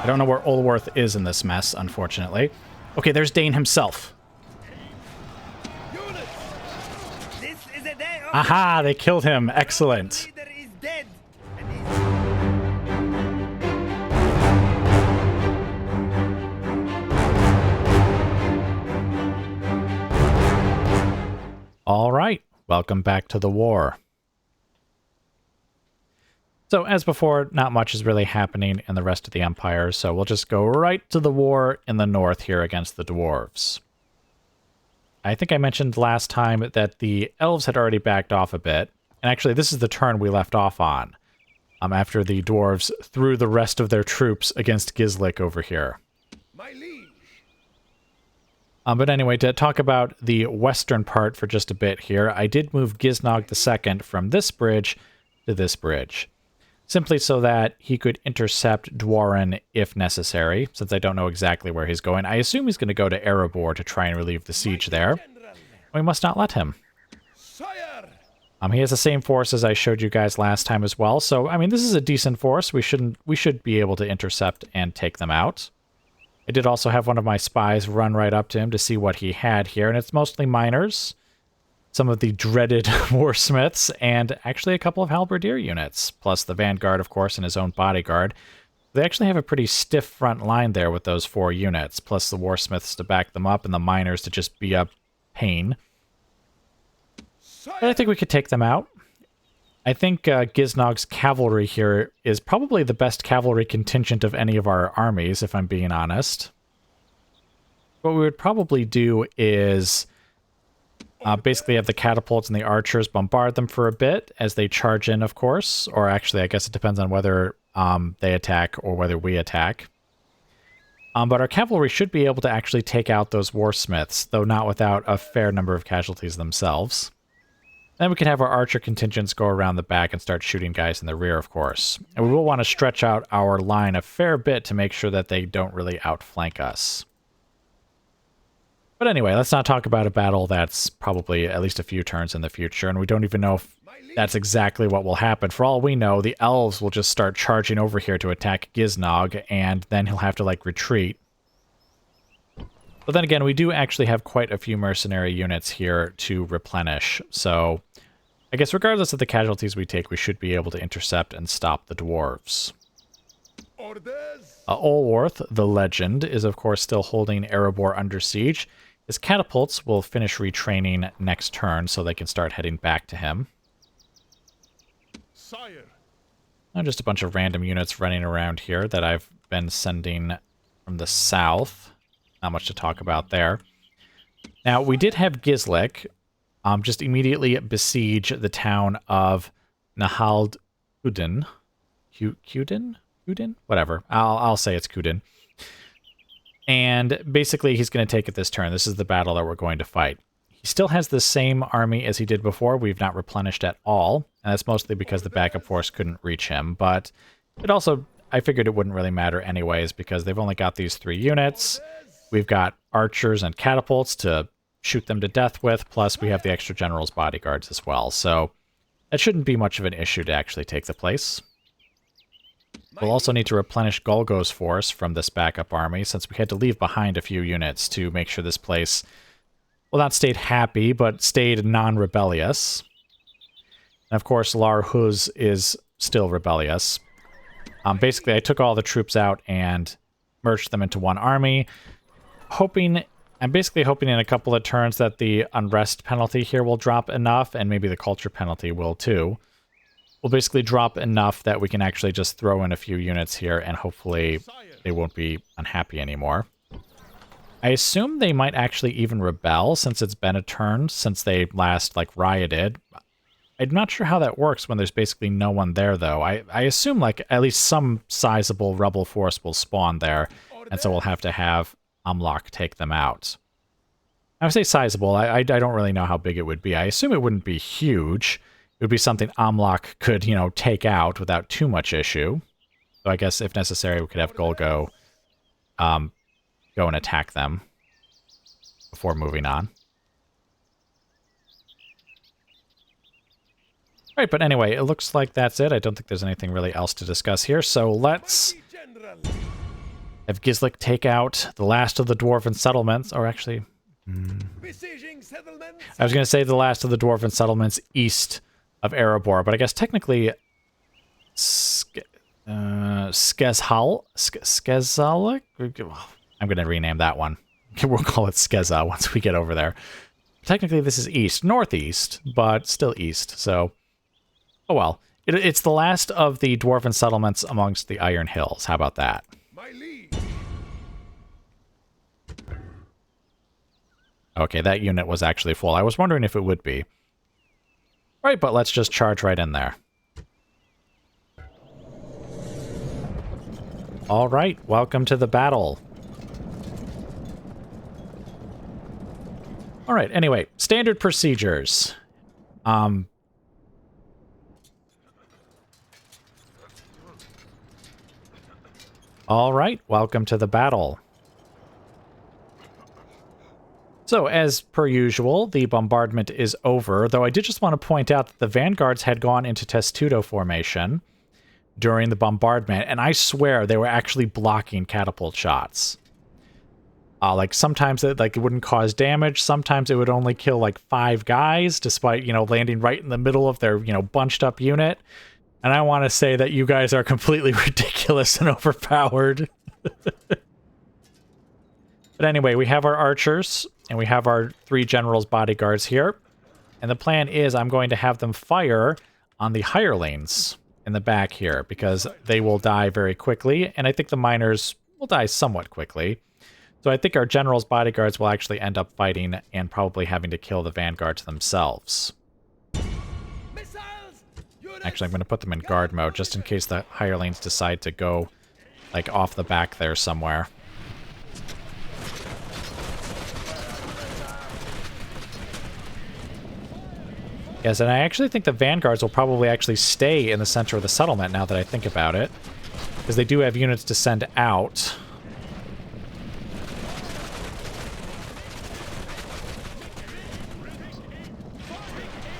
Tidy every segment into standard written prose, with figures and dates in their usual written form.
I don't know where Olworth is in this mess, unfortunately. Okay, there's Dane himself. Aha, they killed him. Excellent. All right, welcome back to the war. So, as before, not much is really happening in the rest of the Empire, so we'll just go right to the war in the north here against the dwarves. I think I mentioned last time that the elves had already backed off a bit, and actually this is the turn we left off on, after the dwarves threw the rest of their troops against Gislik over here. My liege. But anyway, to talk about the western part for just a bit here, I did move Gisnog II from this bridge to this bridge, simply so that he could intercept Dwarin if necessary, since I don't know exactly where he's going. I assume he's going to go to Erebor to try and relieve the siege there. We must not let him. He has the same force as I showed you guys last time as well, so, I mean, this is a decent force. We should be able to intercept and take them out. I did also have one of my spies run right up to him to see what he had here, and it's mostly miners, some of the dreaded warsmiths, and actually a couple of halberdier units, plus the vanguard, of course, and his own bodyguard. They actually have a pretty stiff front line there with those 4 units, plus the warsmiths to back them up and the miners to just be a pain. But I think we could take them out. I think Gisnog's cavalry here is probably the best cavalry contingent of any of our armies, if I'm being honest. What we would probably do is basically have the catapults and the archers bombard them for a bit as they charge in, of course. Or actually, I guess it depends on whether they attack or whether we attack. But our cavalry should be able to actually take out those warsmiths, though not without a fair number of casualties themselves. Then we can have our archer contingents go around the back and start shooting guys in the rear, of course. And we will want to stretch out our line a fair bit to make sure that they don't really outflank us. But anyway, let's not talk about a battle that's probably at least a few turns in the future, and we don't even know if that's exactly what will happen. For all we know, the elves will just start charging over here to attack Gisnog, and then he'll have to, like, retreat. But then again, we do actually have quite a few mercenary units here to replenish, so I guess regardless of the casualties we take, we should be able to intercept and stop the dwarves. Olworth, the legend, is of course still holding Erebor under siege. His catapults will finish retraining next turn, so they can start heading back to him. Sire. Just a bunch of random units running around here that I've been sending from the south. Not much to talk about there. Now, we did have Gislik just immediately besiege the town of Nahald Kudan. Kudan? Whatever. I'll say it's Kudan. And basically, he's going to take it this turn. This is the battle that we're going to fight. He still has the same army as he did before. We've not replenished at all. And that's mostly because the backup force couldn't reach him. But it also, I figured it wouldn't really matter anyways, because they've only got these 3 units. We've got archers and catapults to shoot them to death with, plus we have the extra general's bodyguards as well. So that shouldn't be much of an issue to actually take the place. We'll also need to replenish Golgo's force from this backup army, since we had to leave behind a few units to make sure this place, well, not stayed happy, but stayed non-rebellious. And of course, Rhun is still rebellious. Basically, I took all the troops out and merged them into one army. I'm basically hoping in a couple of turns that the unrest penalty here will drop enough, and maybe the culture penalty will too. We'll basically drop enough that we can actually just throw in a few units here, and hopefully they won't be unhappy anymore. I assume they might actually even rebel, since it's been a turn since they last, like, rioted. I'm not sure how that works when there's basically no one there, though. I assume, like, at least some sizable rebel force will spawn there, and so we'll have to have Amlok take them out. I would say sizable. I don't really know how big it would be. I assume it wouldn't be huge. It would be something Amlok could, take out without too much issue. So I guess if necessary, we could have Golgo go and attack them before moving on. Right, but anyway, it looks like that's it. I don't think there's anything really else to discuss here, so let's Have Gislik take out the last of the dwarven settlements, or actually... I was going to say the last of the dwarven settlements east of Erebor, but I guess technically... Skezalik? I'm going to rename that one. We'll call it Skeza once we get over there. Technically, this is east. Northeast, but still east, so... Oh well. It's the last of the dwarven settlements amongst the Iron Hills. How about that? Okay, that unit was actually full. I was wondering if it would be. Right, but let's just charge right in there. All right, welcome to the battle. All right, anyway, standard procedures. All right, welcome to the battle. So, as per usual, the bombardment is over, though I did just want to point out that the vanguards had gone into testudo formation during the bombardment, and I swear they were actually blocking catapult shots. Like, sometimes it wouldn't cause damage, sometimes it would only kill, like, 5 guys, despite, landing right in the middle of their, bunched up unit. And I want to say that you guys are completely ridiculous and overpowered. But anyway, we have our archers, and we have our 3 generals' bodyguards here. And the plan is I'm going to have them fire on the hirelings in the back here, because they will die very quickly, and I think the miners will die somewhat quickly. So I think our generals' bodyguards will actually end up fighting and probably having to kill the vanguards themselves. Actually, I'm going to put them in guard mode, just in case the hirelings decide to go, like, off the back there somewhere. Yes, and I actually think the vanguards will probably actually stay in the center of the settlement now that I think about it. Because they do have units to send out.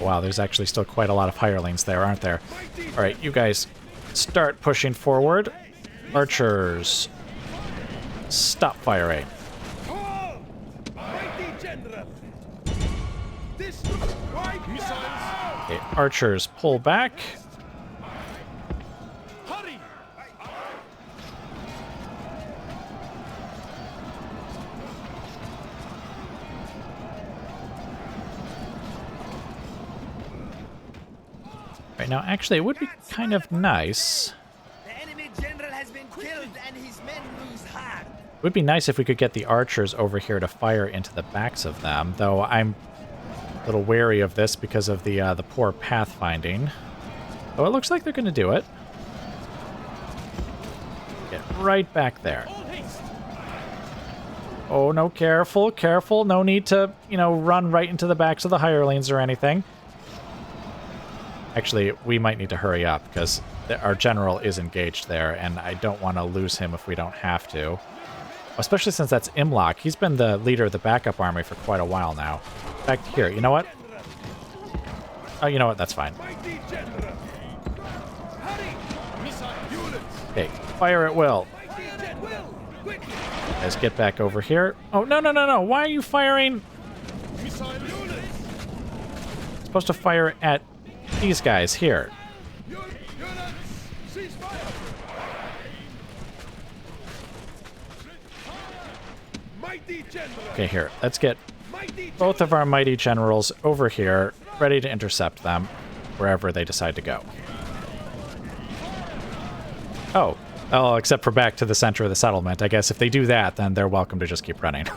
Wow, there's actually still quite a lot of hirelings there, aren't there? Alright, you guys start pushing forward. Archers, stop firing. Okay, archers, pull back. Right now, actually, it would be kind of nice. The enemy general has been killed and his men lose hard. It would be nice if we could get the archers over here to fire into the backs of them, though I'm a little wary of this because of the poor pathfinding. Oh, it looks like they're going to do it. Get right back there. Oh, no, careful, careful. No need to, run right into the backs of the hirelings or anything. Actually, we might need to hurry up because our general is engaged there, and I don't want to lose him if we don't have to. Especially since that's Imlock. He's been the leader of the backup army for quite a while now. Back here, you know what? Oh, you know what? That's fine. Okay, fire at will. Guys, get back over here. Oh, no, no, no, no. Why are you firing? Supposed to fire at these guys here. Okay, here. Let's get both of our mighty generals over here, ready to intercept them wherever they decide to go. Oh, except for back to the center of the settlement. I guess if they do that, then they're welcome to just keep running.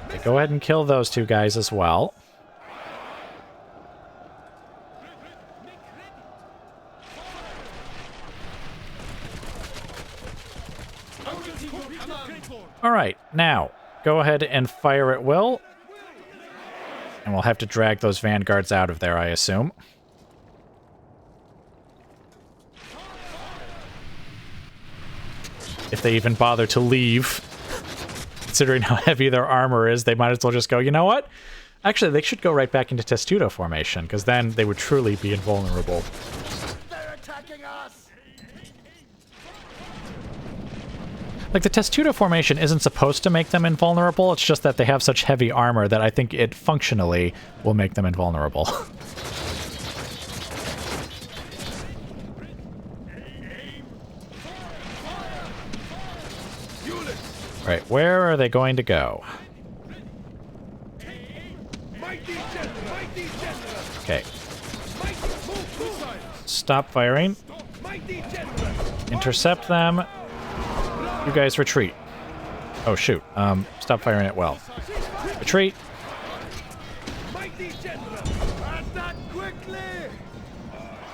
Okay, go ahead and kill those 2 guys as well. All right, now, go ahead and fire at will. And we'll have to drag those vanguards out of there, I assume. If they even bother to leave. Considering how heavy their armor is, they might as well just go, you know what? Actually, they should go right back into testudo formation, because then they would truly be invulnerable. They're attacking us. Like, the Testudo formation isn't supposed to make them invulnerable, it's just that they have such heavy armor that I think it functionally will make them invulnerable. Right, where are they going to go? Okay. Stop firing. Intercept them. You guys retreat. Oh, shoot. Stop firing at will. Retreat.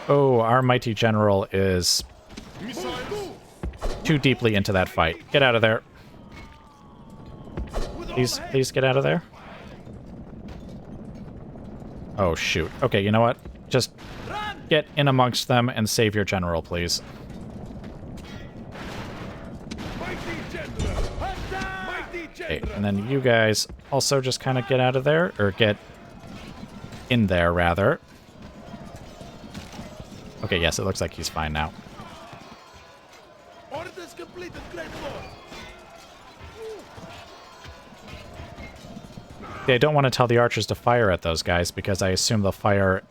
Oh, our mighty general is too deeply into that fight. Get out of there. Please get out of there. Oh, shoot. Okay, you know what? Just get in amongst them and save your general, please. Okay, and then you guys also just kind of get out of there, or get in there, rather. Okay, yes, it looks like he's fine now. I don't want to tell the archers to fire at those guys, because I assume they'll fire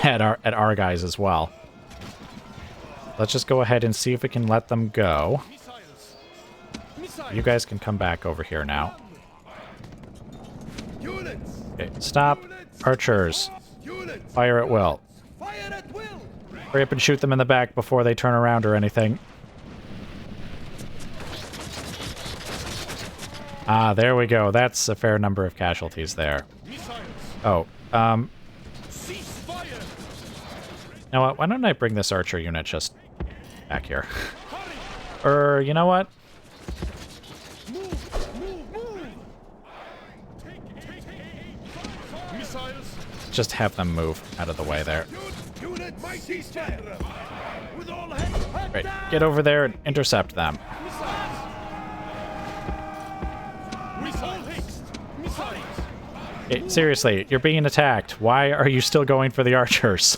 at our guys as well. Let's just go ahead and see if we can let them go. You guys can come back over here now. Okay, stop. Archers. Fire at will. Hurry up and shoot them in the back before they turn around or anything. Ah, there we go. That's a fair number of casualties there. Oh, you know what? Why don't I bring this archer unit just back here? You know what? Just have them move out of the way there. Right, get over there and intercept them. Hey, seriously, you're being attacked. Why are you still going for the archers?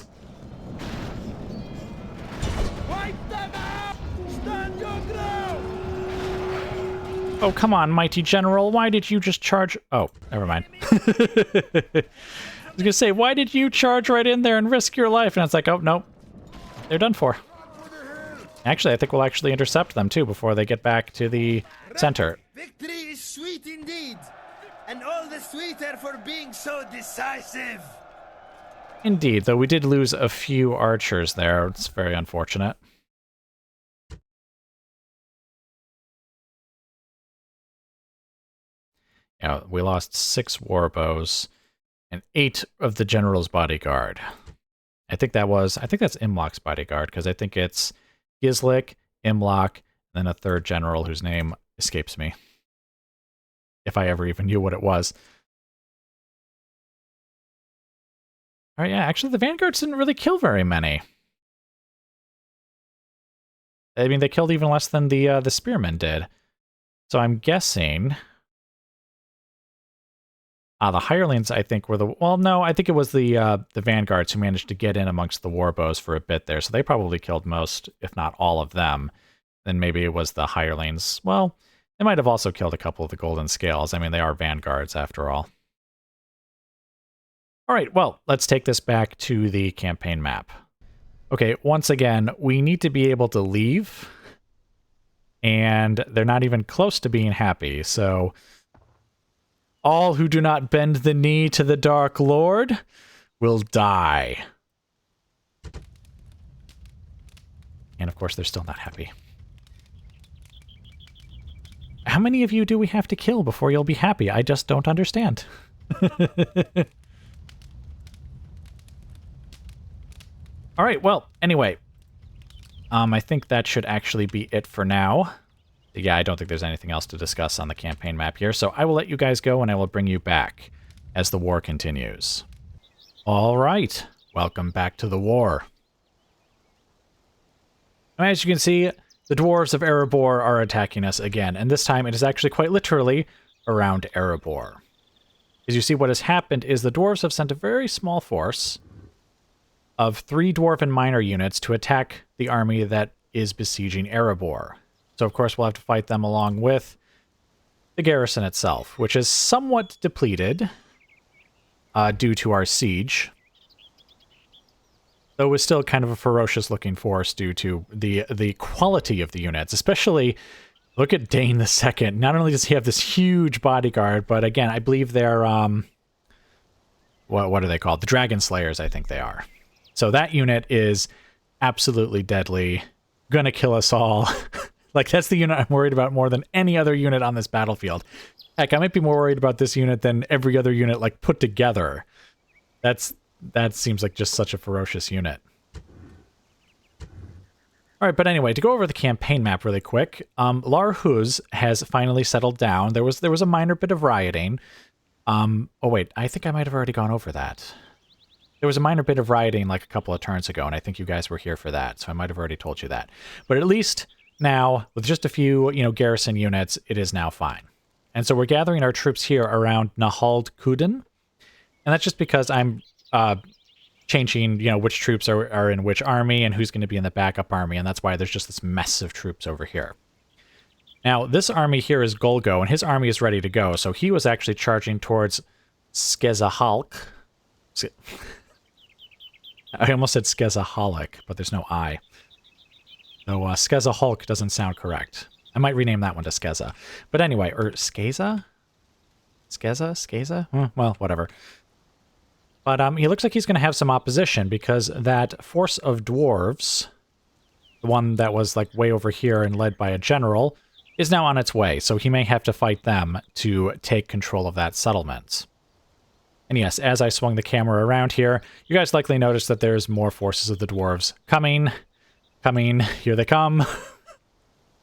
Oh, come on, mighty general. Why did you just charge? Oh, never mind. I was gonna say, why did you charge right in there and risk your life? And it's like, oh, nope. They're done for. Actually, I think we'll actually intercept them, too, before they get back to the center. Victory is sweet indeed, and all the sweeter for being so decisive. Indeed, though we did lose a few archers there. It's very unfortunate. Yeah, we lost 6 warbows and 8 of the general's bodyguard. I think that's Imloc's bodyguard, because I think it's Gislik, Imloc, and then a 3rd general whose name escapes me. If I ever even knew what it was. Alright, yeah, actually the vanguards didn't really kill very many. I mean, they killed even less than the spearmen did. So I'm guessing... the hirelings, I think, were the... Well, no, I think it was the vanguards who managed to get in amongst the warbows for a bit there, so they probably killed most, if not all of them. Then maybe it was the hirelings. Well, they might have also killed a couple of the golden scales. I mean, they are vanguards, after all. All right, well, let's take this back to the campaign map. Okay, once again, we need to be able to leave, and they're not even close to being happy, so... All who do not bend the knee to the Dark Lord will die. And of course, they're still not happy. How many of you do we have to kill before you'll be happy? I just don't understand. All right, well, anyway. I think that should actually be it for now. Yeah, I don't think there's anything else to discuss on the campaign map here, so I will let you guys go and I will bring you back as the war continues. All right, welcome back to the war. As you can see, the dwarves of Erebor are attacking us again, and this time it is actually quite literally around Erebor. As you see, what has happened is the dwarves have sent a very small force of 3 dwarven minor units to attack the army that is besieging Erebor. So, of course, we'll have to fight them along with the garrison itself, which is somewhat depleted due to our siege. Though it was still kind of a ferocious-looking force due to the quality of the units. Especially, look at Dane II. Not only does he have this huge bodyguard, but again, I believe they're... what are they called? The Dragon Slayers, I think they are. So that unit is absolutely deadly. Gonna kill us all. Like, that's the unit I'm worried about more than any other unit on this battlefield. Heck, I might be more worried about this unit than every other unit, like, put together. That seems like just such a ferocious unit. Alright, but anyway, to go over the campaign map really quick, Rhun has finally settled down. There was a minor bit of rioting. Oh wait, I think I might have already gone over that. There was a minor bit of rioting like a couple of turns ago, and I think you guys were here for that, so I might have already told you that. But at least now, with just a few, garrison units, it is now fine. And so we're gathering our troops here around Nahald Kudan, and that's just because I'm changing, which troops are in which army and who's going to be in the backup army, and that's why there's just this mess of troops over here. Now, this army here is Golgo, and his army is ready to go, so he was actually charging towards Skezahalk. I almost said Skezaholic, but there's no I. So Skezahalk doesn't sound correct. I might rename that one to Skeza. But anyway, or Skeza? Skeza? Well, whatever. But he looks like he's going to have some opposition, because that force of dwarves, the one that was like way over here and led by a general, is now on its way, so he may have to fight them to take control of that settlement. And yes, as I swung the camera around here, you guys likely noticed that there's more forces of the dwarves coming. Here they come.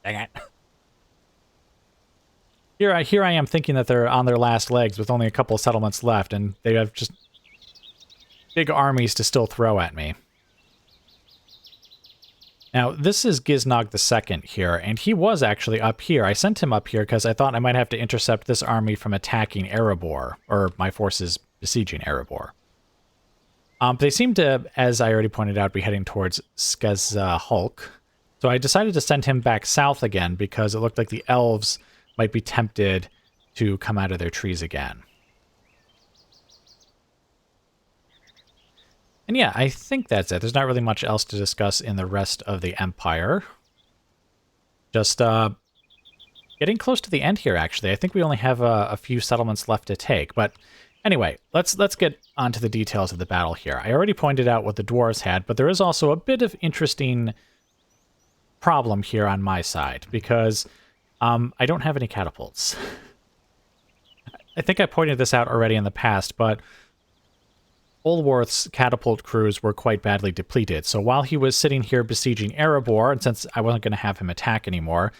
Dang it. Here I am thinking that they're on their last legs with only a couple of settlements left, and they have just big armies to still throw at me. Now, this is Giznog II here, and he was actually up here. I sent him up here because I thought I might have to intercept this army from attacking Erebor, or my forces besieging Erebor. They seem to, as I already pointed out, be heading towards Skezahulk. So I decided to send him back south again because it looked like the elves might be tempted to come out of their trees again. And yeah, I think that's it. There's not really much else to discuss in the rest of the Empire. Just getting close to the end here, actually. I think we only have a few settlements left to take. But anyway, let's get on to the details of the battle here. I already pointed out what the dwarves had, but there is also a bit of interesting problem here on my side, because I don't have any catapults. I think I pointed this out already in the past, but Olworth's catapult crews were quite badly depleted, so while he was sitting here besieging Erebor, and since I wasn't going to have him attack anymore,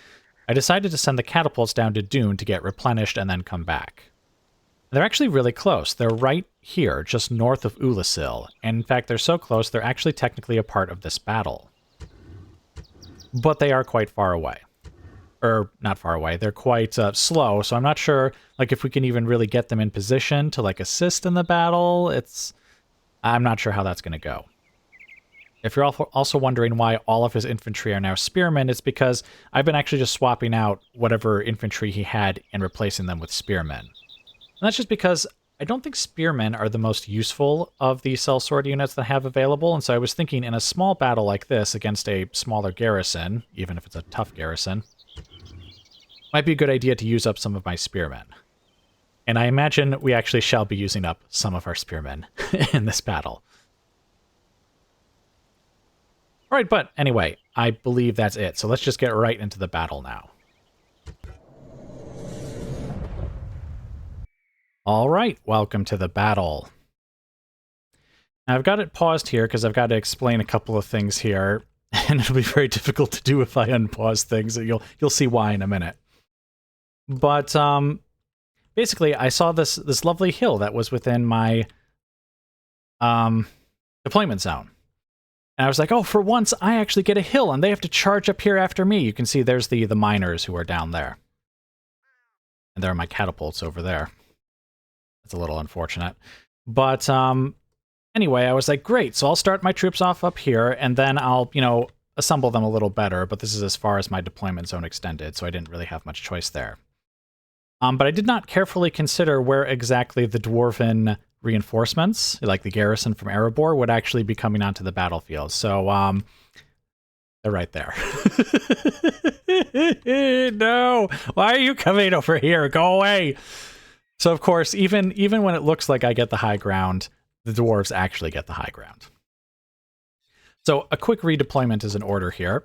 I decided to send the catapults down to Dune to get replenished and then come back. They're actually really close. They're right here, just north of Ulasil, and in fact they're so close they're actually technically a part of this battle. But they are quite far away. Or, not far away, they're quite slow, so I'm not sure like if we can even really get them in position to like assist in the battle. I'm not sure how that's going to go. If you're also wondering why all of his infantry are now spearmen, it's because I've been actually just swapping out whatever infantry he had and replacing them with spearmen. And that's just because I don't think spearmen are the most useful of the sellsword units that I have available, and so I was thinking in a small battle like this against a smaller garrison, even if it's a tough garrison, might be a good idea to use up some of my spearmen. And I imagine we actually shall be using up some of our spearmen in this battle. Alright, but anyway, I believe that's it. So let's just get right into the battle now. Alright, welcome to the battle. Now I've got it paused here because I've got to explain a couple of things here. And it'll be very difficult to do if I unpause things. You'll see why in a minute. But, basically, I saw this lovely hill that was within my deployment zone. And I was like, oh, for once, I actually get a hill, and they have to charge up here after me. You can see there's the miners who are down there. And there are my catapults over there. That's a little unfortunate. But, anyway, I was like, great, so I'll start my troops off up here, and then I'll, assemble them a little better, but this is as far as my deployment zone extended, so I didn't really have much choice there. But I did not carefully consider where exactly the dwarven reinforcements, like the garrison from Erebor, would actually be coming onto the battlefield. So, they're right there. No! Why are you coming over here? Go away! So, of course, even when it looks like I get the high ground, the dwarves actually get the high ground. So, a quick redeployment is in order here.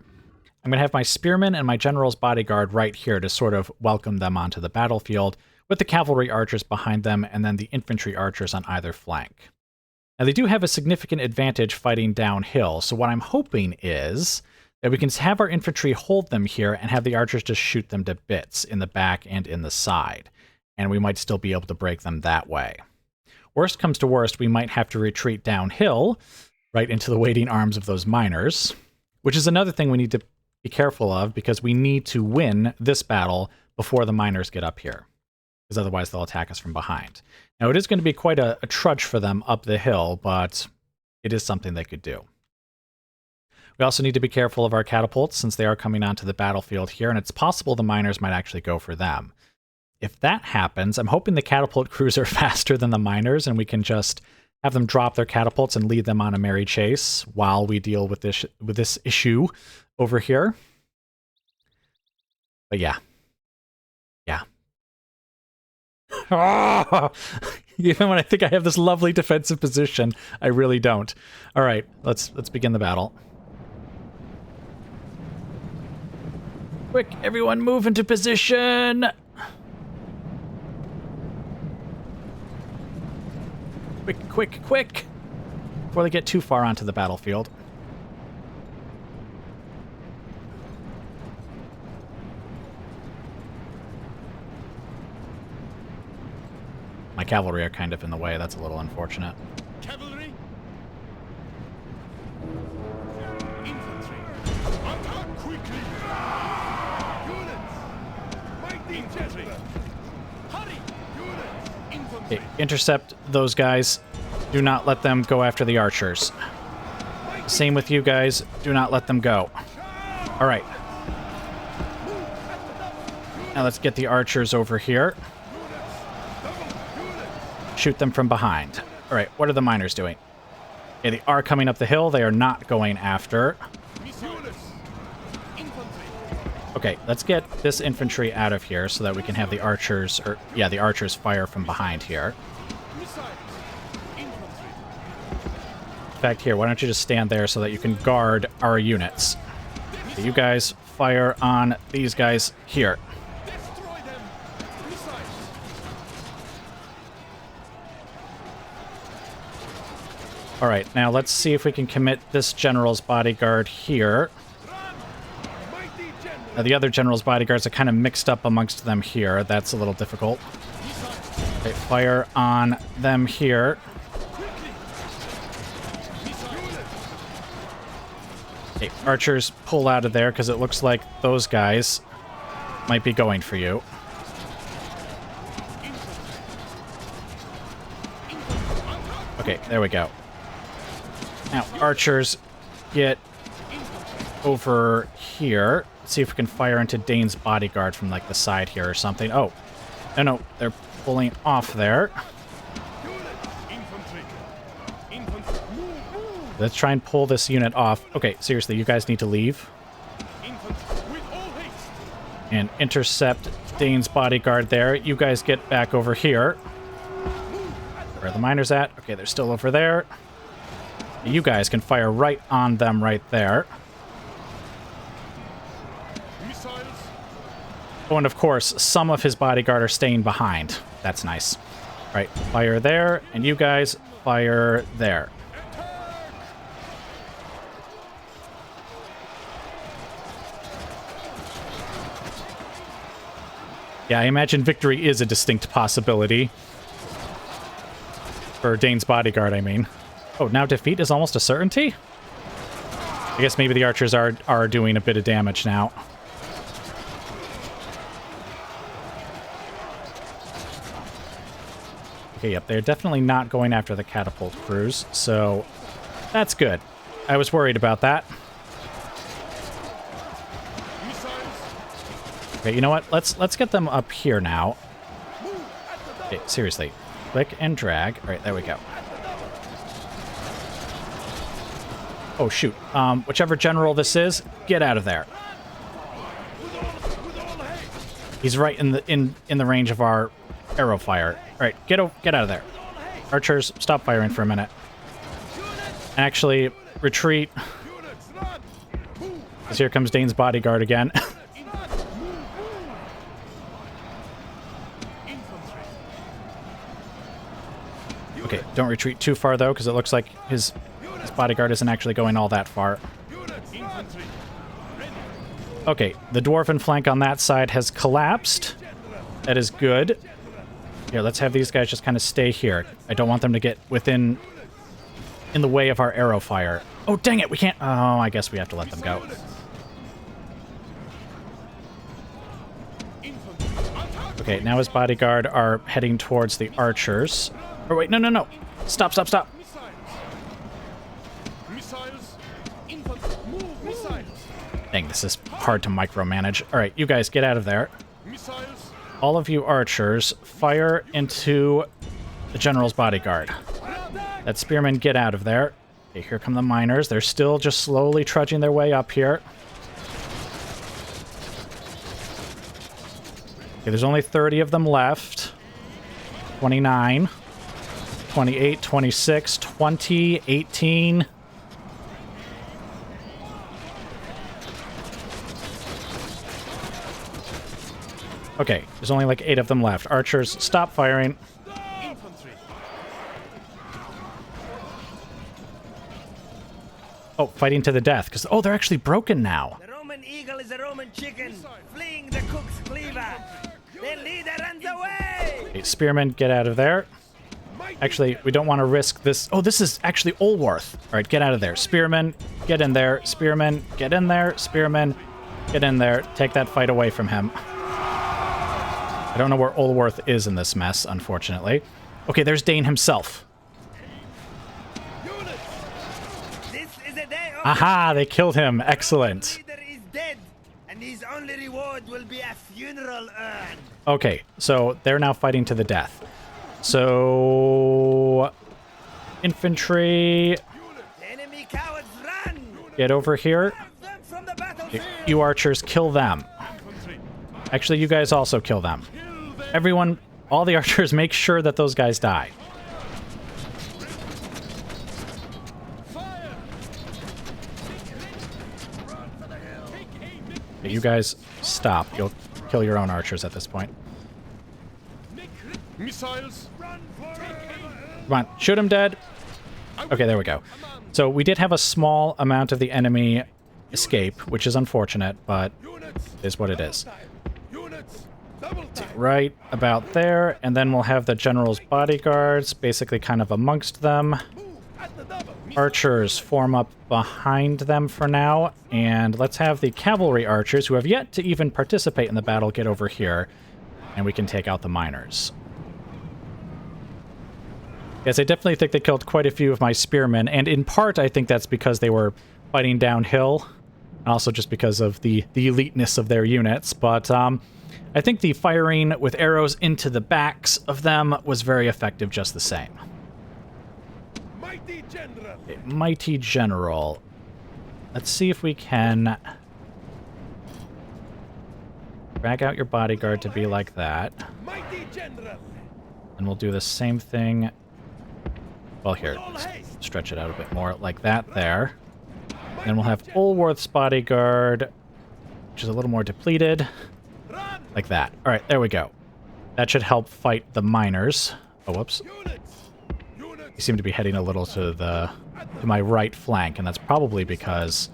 I'm going to have my spearmen and my general's bodyguard right here to sort of welcome them onto the battlefield, with the cavalry archers behind them and then the infantry archers on either flank. Now, they do have a significant advantage fighting downhill, so what I'm hoping is that we can have our infantry hold them here and have the archers just shoot them to bits in the back and in the side, and we might still be able to break them that way. Worst comes to worst, we might have to retreat downhill, right into the waiting arms of those miners, which is another thing we need to be careful of, because we need to win this battle before the miners get up here, because otherwise they'll attack us from behind. Now, it is going to be quite a trudge for them up the hill, but it is something they could do. We also need to be careful of our catapults, since they are coming onto the battlefield here, and it's possible the miners might actually go for them. If that happens, I'm hoping the catapult crews are faster than the miners, and we can just have them drop their catapults and lead them on a merry chase while we deal with this issue over here. But yeah. Yeah. Oh! Even when I think I have this lovely defensive position, I really don't. All right, let's begin the battle. Quick, everyone move into position! Quick, quick, quick! Before they get too far onto the battlefield. My cavalry are kind of in the way. That's a little unfortunate. Cavalry. Infantry. Attack quickly. Units. Mighty infantry. Hurry. Units. Infantry. Okay, intercept those guys. Do not let them go after the archers. Same with you guys. Do not let them go. All right. Now let's get the archers over here. Shoot them from behind. All right, what are the miners doing? Okay, they are coming up the hill. They are not going after. Okay, let's get this infantry out of here so that we can have the archers, or yeah, the archers fire from behind here. In fact, here, why don't you just stand there so that you can guard our units? Okay, you guys fire on these guys here. All right, now let's see if we can commit this general's bodyguard here. The other general's bodyguards are kind of mixed up amongst them here. That's a little difficult. Okay, fire on them here. Okay, archers, pull out of there because it looks like those guys might be going for you. Okay, there we go. Now, archers, get over here. Let's see if we can fire into Dane's bodyguard from, like, the side here or something. Oh, no, they're pulling off there. Let's try and pull this unit off. Okay, seriously, you guys need to leave. And intercept Dane's bodyguard there. You guys get back over here. Where are the miners at? Okay, they're still over there. You guys can fire right on them right there. Oh, and of course, some of his bodyguard are staying behind. That's nice. All right, fire there, and you guys fire there. Yeah, I imagine victory is a distinct possibility. For Dane's bodyguard, I mean. Oh, now defeat is almost a certainty? I guess maybe the archers are doing a bit of damage now. Okay, yep, they're definitely not going after the catapult crews, so that's good. I was worried about that. Missiles. Okay, you know what? Let's get them up here now. Okay, seriously. Click and drag. All right, there we go. Oh, shoot. Whichever general this is, get out of there. He's right in the range of our arrow fire. All right, get out of there. Archers, stop firing for a minute. Actually, retreat. Because here comes Dane's bodyguard again. Okay, don't retreat too far, though, because it looks like his bodyguard isn't actually going all that far. Okay, the dwarven flank on that side has collapsed. That is good. Here, let's have these guys just kind of stay here. I don't want them to get in the way of our arrow fire. Oh, dang it, we can't... Oh, I guess we have to let them go. Okay, now his bodyguard are heading towards the archers. Oh, wait, no. Stop. Dang, this is hard to micromanage. All right, you guys, get out of there. All of you archers, fire into the general's bodyguard. That spearmen, get out of there. Okay, here come the miners. They're still just slowly trudging their way up here. Okay, there's only 30 of them left. 29, 28, 26, 20, 18... Okay, there's only like 8 of them left. Archers, stop firing. Oh, fighting to the death. Because they're actually broken now. The Roman eagle is a Roman chicken, fleeing the cook's cleaver. Their leader runs away! Okay, spearmen, get out of there. Actually, we don't want to risk this. Oh, this is actually Olworth. All right, get out of there. Spearmen, get in there. Spearmen, get in there. Spearmen, get in there. Take that fight away from him. I don't know where Olworth is in this mess, unfortunately. Okay, there's Dane himself. This is a day of Aha, they killed him. Excellent. leader is dead, and his only reward will be a funeral urn. Okay, so they're now fighting to the death. So... infantry, The enemy cowards run! get over here. Drive them from the battlefield! You archers, kill them. Actually, you guys also kill them. Everyone, all the archers, make sure that those guys die. Okay, you guys, stop. You'll kill your own archers at this point. Missiles. Come on, shoot him dead. Okay, there we go. So we did have a small amount of the enemy escape, which is unfortunate, but it is what it is. Right about there, and then we'll have the general's bodyguards basically kind of amongst them. Archers form up behind them for now, and let's have the cavalry archers, who have yet to even participate in the battle, get over here, and we can take out the miners. Yes, I definitely think they killed quite a few of my spearmen, and in part I think that's because they were fighting downhill, and also just because of the eliteness of their units, but I think the firing with arrows into the backs of them was very effective just the same. Mighty general. Okay, mighty general. Let's see if we can drag out your bodyguard to be like that. Mighty general. And we'll do the same thing. Well, here, let's stretch it out a bit more like that there. Then we'll have Olworth's bodyguard, which is a little more depleted. Like that. All right, there we go. That should help fight the miners. Oh, whoops. You seem to be heading a little to my right flank, and that's probably because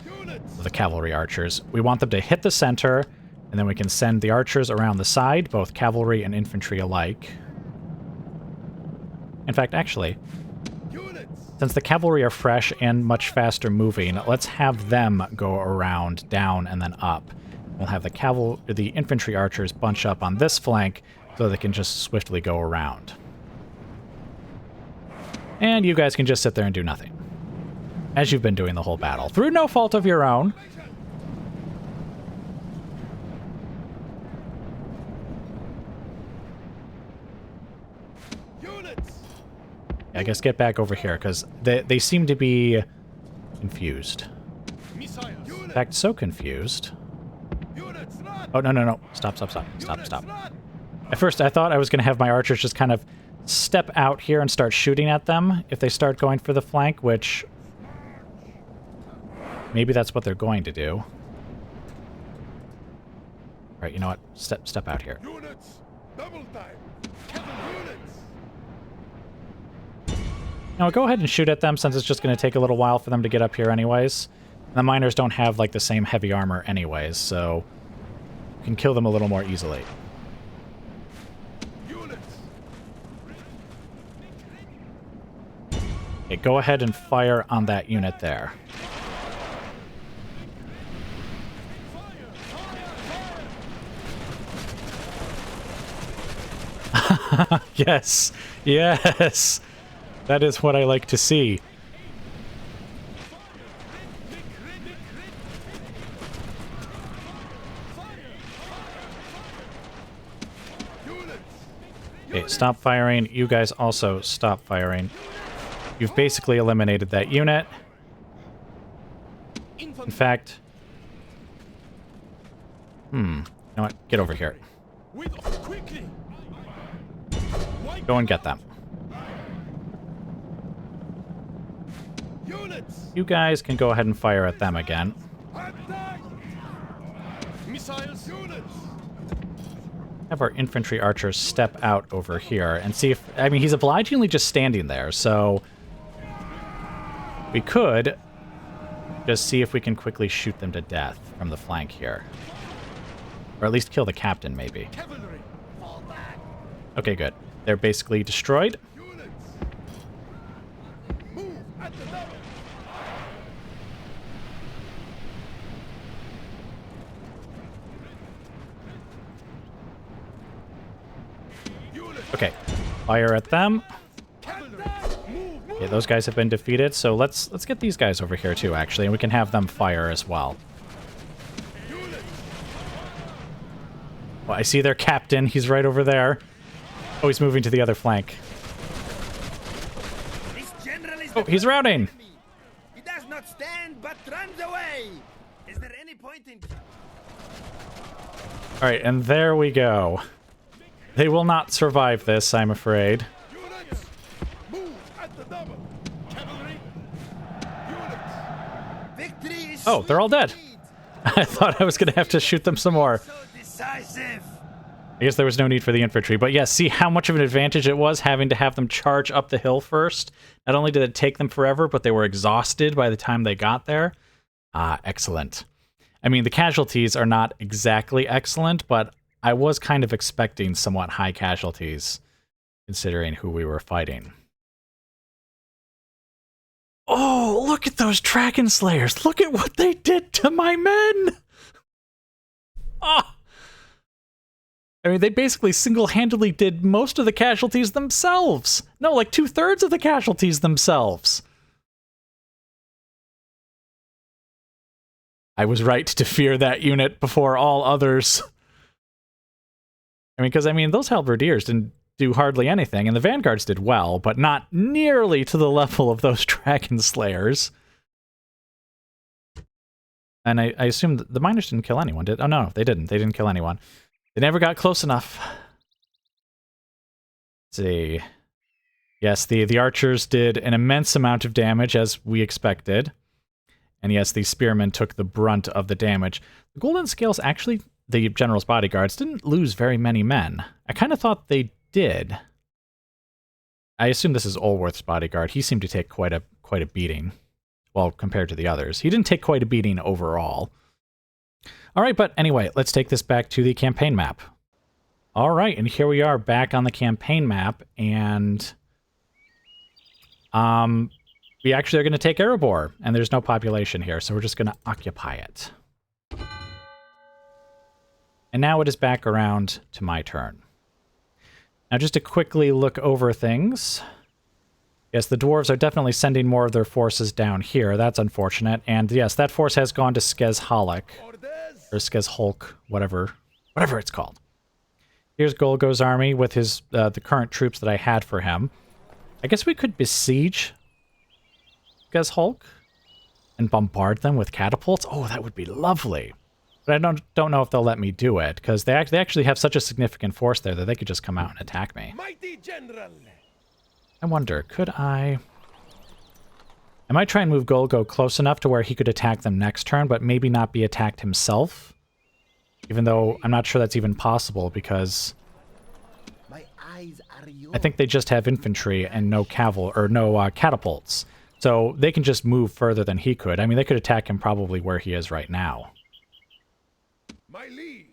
of the cavalry archers. We want them to hit the center, and then we can send the archers around the side, both cavalry and infantry alike. In fact, actually, since the cavalry are fresh and much faster moving, let's have them go around, down, and then up. We'll have the infantry archers bunch up on this flank so they can just swiftly go around. And you guys can just sit there and do nothing, as you've been doing the whole battle, through no fault of your own. I guess get back over here, because they seem to be confused. Missiles. In fact, so confused. Units, run. Oh, no, no, no. Stop. Units, run. At first, I thought I was going to have my archers just kind of step out here and start shooting at them if they start going for the flank, which maybe that's what they're going to do. All right, you know what? Step out here. Units, double time. Cavalry units. Now, go ahead and shoot at them since it's just going to take a little while for them to get up here anyways. The miners don't have, like, the same heavy armor anyways, so you can kill them a little more easily. Units. Okay, go ahead and fire on that unit there. Yes, yes, that is what I like to see. Okay, stop firing. You guys also stop firing. You've basically eliminated that unit. In fact... you know what? Get over here. Quickly. Go and get them. Units. You guys can go ahead and fire at them again. Attack. Missiles. Units. Have our infantry archers step out over here and see if... I mean, he's obligingly just standing there, so... we could just see if we can quickly shoot them to death from the flank here. Or at least kill the captain, maybe. Cavalry. Fall back. Okay, good. They're basically destroyed. Units. Move at the double. Units. Okay, fire at them. Cavalry. Move. Okay, those guys have been defeated, so let's get these guys over here too, actually, and we can have them fire as well. Units. Well, I see their captain. He's right over there. Oh, he's moving to the other flank. This general is Oh, he's routing. He does not stand, but runs away. Is there any point in... All right, and there we go. They will not survive this, I'm afraid. Units. Move at the double. Cavalry. Units. Victory is Oh, they're all dead. sweet I thought I was going to have to shoot them some more. indeed. So decisive. I guess there was no need for the infantry. But yeah, see how much of an advantage it was having to have them charge up the hill first? Not only did it take them forever, but they were exhausted by the time they got there. Ah, excellent. I mean, the casualties are not exactly excellent, but I was kind of expecting somewhat high casualties, considering who we were fighting. Oh, look at those Dragon Slayers! Look at what they did to my men! Ah! I mean, they basically single-handedly did most of the casualties themselves. No, like 2/3 of the casualties themselves. I was right to fear that unit before all others. I mean, because, I mean, those halberdiers didn't do hardly anything, and the vanguards did well, but not nearly to the level of those Dragon Slayers. And I assume the miners didn't kill anyone, did... Oh, no, they didn't. They didn't kill anyone. They never got close enough. Let's see. Yes, the archers did an immense amount of damage, as we expected. And yes, the spearmen took the brunt of the damage. The Golden Scales, actually, the general's bodyguards, didn't lose very many men. I kind of thought they did. I assume this is Olworth's bodyguard. He seemed to take quite a beating. Well, compared to the others. He didn't take quite a beating overall. All right, but anyway, let's take this back to the campaign map. All right, and here we are back on the campaign map, and we actually are going to take Erebor, and there's no population here, so we're just going to occupy it. And now it is back around to my turn. Now, just to quickly look over things. Yes, the dwarves are definitely sending more of their forces down here. That's unfortunate. And yes, that force has gone to Skez-Halak. Or Skez-Hulk, whatever it's called. Here's Golgo's army with his the current troops that I had for him. I guess we could besiege Hulk and bombard them with catapults. Oh, that would be lovely. But I don't know if they'll let me do it, because they actually have such a significant force there that they could just come out and attack me. Mighty general. I wonder, could I... I might try and move Golgo close enough to where he could attack them next turn, but maybe not be attacked himself. Even though I'm not sure that's even possible, because My eyes are yours. I think they just have infantry and no catapults. So they can just move further than he could. I mean, they could attack him probably where he is right now. My liege.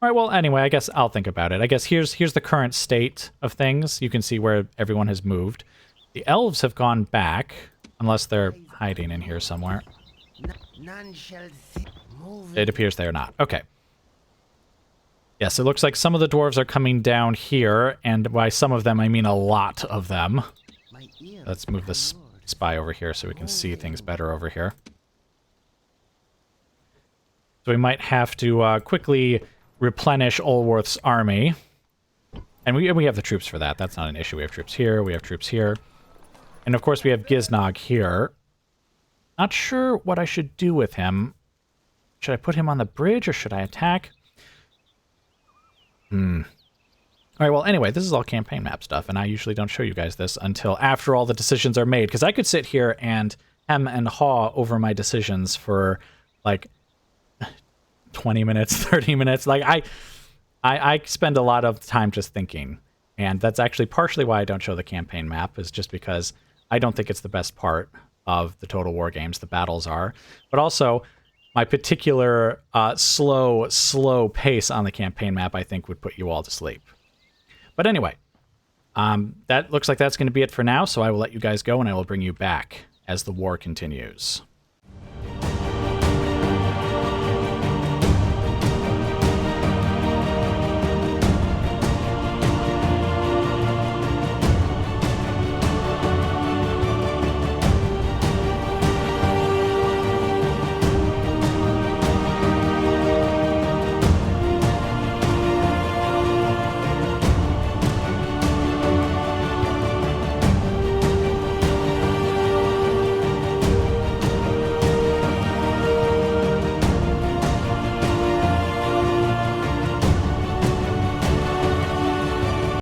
All right, well, anyway, I guess I'll think about it. I guess here's the current state of things. You can see where everyone has moved. The elves have gone back, unless they're hiding in here somewhere. None shall see. Move It appears they are not. Okay. Yes, it looks like some of the dwarves are coming down here, and by some of them, I mean a lot of them. My ears. Let's move this spy over here so we can see things better over here. So we might have to quickly replenish Olworth's army. And we have the troops for that. That's not an issue. We have troops here. We have troops here. And of course we have Giznog here. Not sure what I should do with him. Should I put him on the bridge or should I attack? Alright, well, anyway, this is all campaign map stuff, and I usually don't show you guys this until after all the decisions are made, because I could sit here and hem and haw over my decisions for, like, 20 minutes, 30 minutes. Like, I spend a lot of time just thinking, and that's actually partially why I don't show the campaign map, is just because I don't think it's the best part of the Total War games. The battles are. But also, my particular slow pace on the campaign map, I think, would put you all to sleep. But anyway, that looks like that's going to be it for now, so I will let you guys go, and I will bring you back as the war continues.